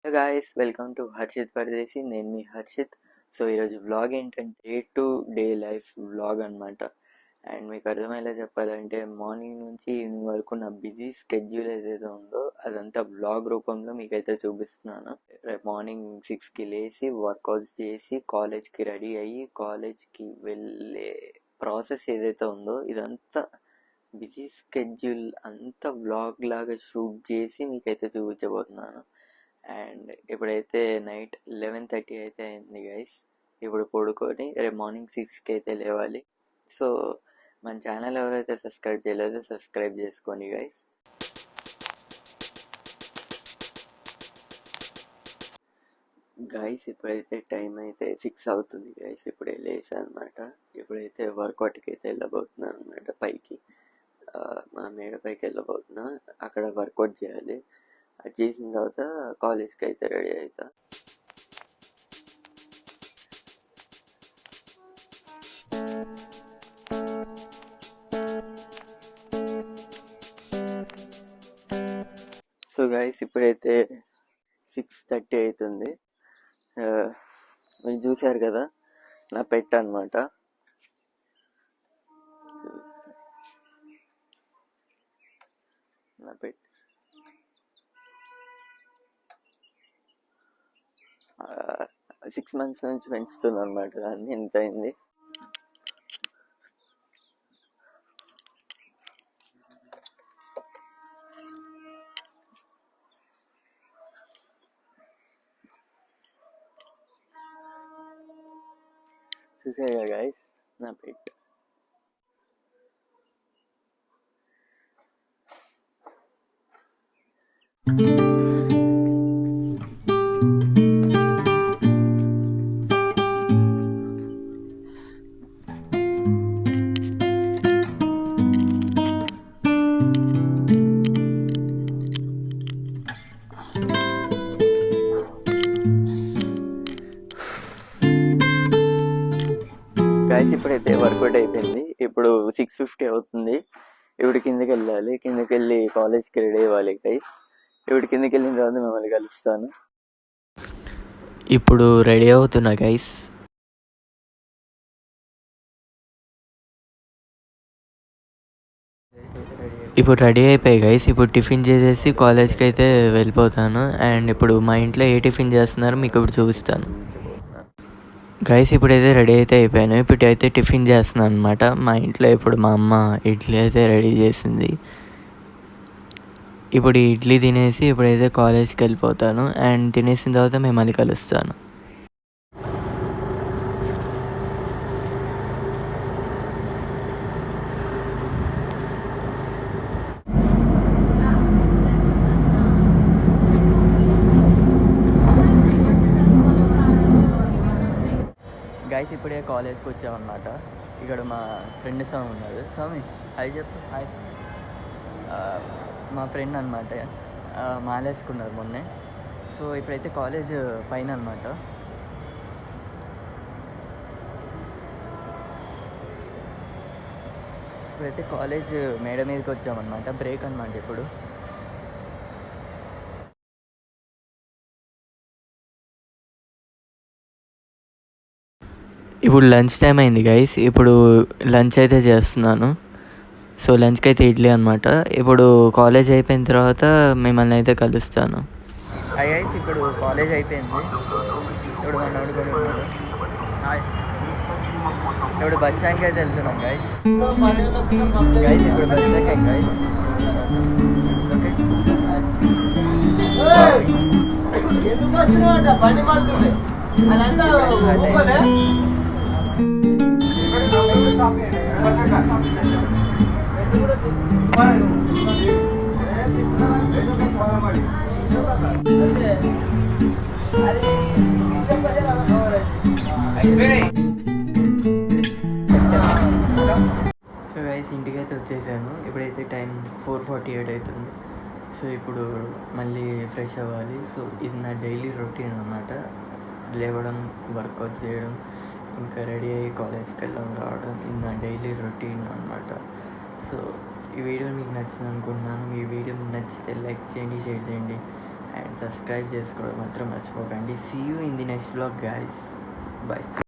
Hello guys, welcome to Harshit Paradeshi. నేను మీ Harshit. So ఈరోజు వ్లాగ్ ఏంటంటే day to day life vlog అనమాట. అండ్ మీకు అర్థమయ్యేలా చెప్పాలంటే మార్నింగ్ నుంచి ఈవినింగ్ వరకు నా బిజీ స్కెడ్యూల్ ఏదైతే ఉందో అదంతా వ్లాగ్ రూపంలో మీకైతే చూపిస్తున్నాను. రేపు మార్నింగ్ 6కి లేచి వర్కౌట్స్ చేసి కాలేజ్కి రెడీ అయ్యి కాలేజ్కి వెళ్ళే ప్రాసెస్ ఏదైతే ఉందో ఇదంతా బిజీ స్కెడ్యూల్ అంతా వ్లాగ్ లాగా షూట్ చేసి మీకైతే చూపించబోతున్నాను. అండ్ ఇప్పుడైతే నైట్ 11:30 అయితే అయింది గైస్. ఇప్పుడు పడుకొని రేపు మార్నింగ్ 6కి అయితే లేవాలి. సో మన ఛానల్ ఎవరైతే సబ్స్క్రైబ్ చేయలేదో సబ్స్క్రైబ్ చేసుకోండి గైస్. గైస్ ఇప్పుడైతే టైం అయితే 6 అవుతుంది గైస్. ఇప్పుడే లేసా అనమాట. ఇప్పుడైతే వర్కౌట్కి అయితే వెళ్ళబోతున్నాను అనమాట. పైకి మా మేడ పైకి వెళ్ళబోతున్నా. అక్కడ వర్కౌట్ చేయాలి. అది చేసిన తర్వాత కాలేజ్కి అయితే రెడీ అవుతా. సో గైస్ ఇప్పుడైతే 6:30 అవుతుంది. మీరు చూశారు కదా, నా పెట్ అనమాట. నా పెట్ 6 months నుంచి పెంచుతుంది అనమాట. దాన్ని ఎంత అయింది. చూసారుగా గైస్, నా పెట్. గైస్ ఇప్పుడైతే వర్కౌట్ అయిపోయింది. ఇప్పుడు 6:50 అవుతుంది. ఇప్పుడు కిందకి వెళ్ళాలి. కిందకి వెళ్ళి కాలేజ్కి రెడీ అవ్వాలి గైస్. ఇప్పుడు కిందకి వెళ్ళిన తర్వాత మిమ్మల్ని కలుస్తాను. ఇప్పుడు రెడీ అవుతున్నా గైస్. ఇప్పుడు రెడీ అయిపోయాయి గైస్. ఇప్పుడు టిఫిన్ చేసేసి కాలేజ్కి అయితే వెళ్ళిపోతాను. అండ్ ఇప్పుడు మా ఇంట్లో ఏ టిఫిన్ చేస్తున్నారో మీకు ఇప్పుడు చూపిస్తాను గైస్. ఇప్పుడైతే రెడీ అయితే అయిపోయాను. ఇప్పుడు అయితే టిఫిన్ చేస్తున్నాను అనమాట. మా ఇంట్లో ఇప్పుడు మా అమ్మ ఇడ్లీ అయితే రెడీ చేసింది. ఇప్పుడు ఇడ్లీ తినేసి ఇప్పుడైతే కాలేజ్కి వెళ్ళిపోతాను. అండ్ తినేసిన తర్వాత మేము మళ్ళీ కలుస్తాను. గైస్ ఇప్పుడే కాలేజ్కి వచ్చామన్నమాట. ఇక్కడ మా ఫ్రెండ్ స్వామి ఉన్నాడు. స్వామి హాయ్ చెప్పు. హాయ్ స్వామి. మా ఫ్రెండ్ అనమాట. మాలేసుకున్నారు మొన్నే. సో ఇప్పుడైతే కాలేజ్ పైన అనమాట. ఇప్పుడైతే కాలేజ్ మేడ మీదకి వచ్చామన్నమాట. బ్రేక్ అనమాట ఇప్పుడు. ఇప్పుడు లంచ్ టైం అయింది గైస్. ఇప్పుడు లంచ్ అయితే చేస్తున్నాను. సో లంచ్కి అయితే ఇడ్లీ అనమాట. ఇప్పుడు కాలేజ్ అయిపోయిన తర్వాత మిమ్మల్ని అయితే కలుస్తాను. గైస్ ఇప్పుడు కాలేజ్ అయిపోయింది. ఇప్పుడు మన అనుకుంటున్నాడు. ఇప్పుడు బస్ స్టాండ్కి అయితే వెళ్తున్నాం గైస్. గైస్ ఇప్పుడు bus stand guys. So guys ఇంటికైతే వచ్చేసాను. ఇప్పుడైతే టైం 4:48 అవుతుంది. సో ఇప్పుడు మళ్ళీ ఫ్రెష్ అవ్వాలి. సో ఇది నా డైలీ రొటీన్ అన్నమాట. లేవడం, వర్కౌట్ చేయడం, ఇంకా రెడీ అయ్యి కాలేజ్కి వెళ్ళడం, రావడం. ఇది నా డైలీ రొటీన్ అన్నమాట. సో ఈ వీడియో మీకు నచ్చింది అనుకుంటున్నాను. ఈ వీడియో మీకు నచ్చితే లైక్ చేయండి, షేర్ చేయండి. అండ్ సబ్స్క్రైబ్ చేసుకోవడం మాత్రం మర్చిపోకండి. See you in the next vlog guys. By.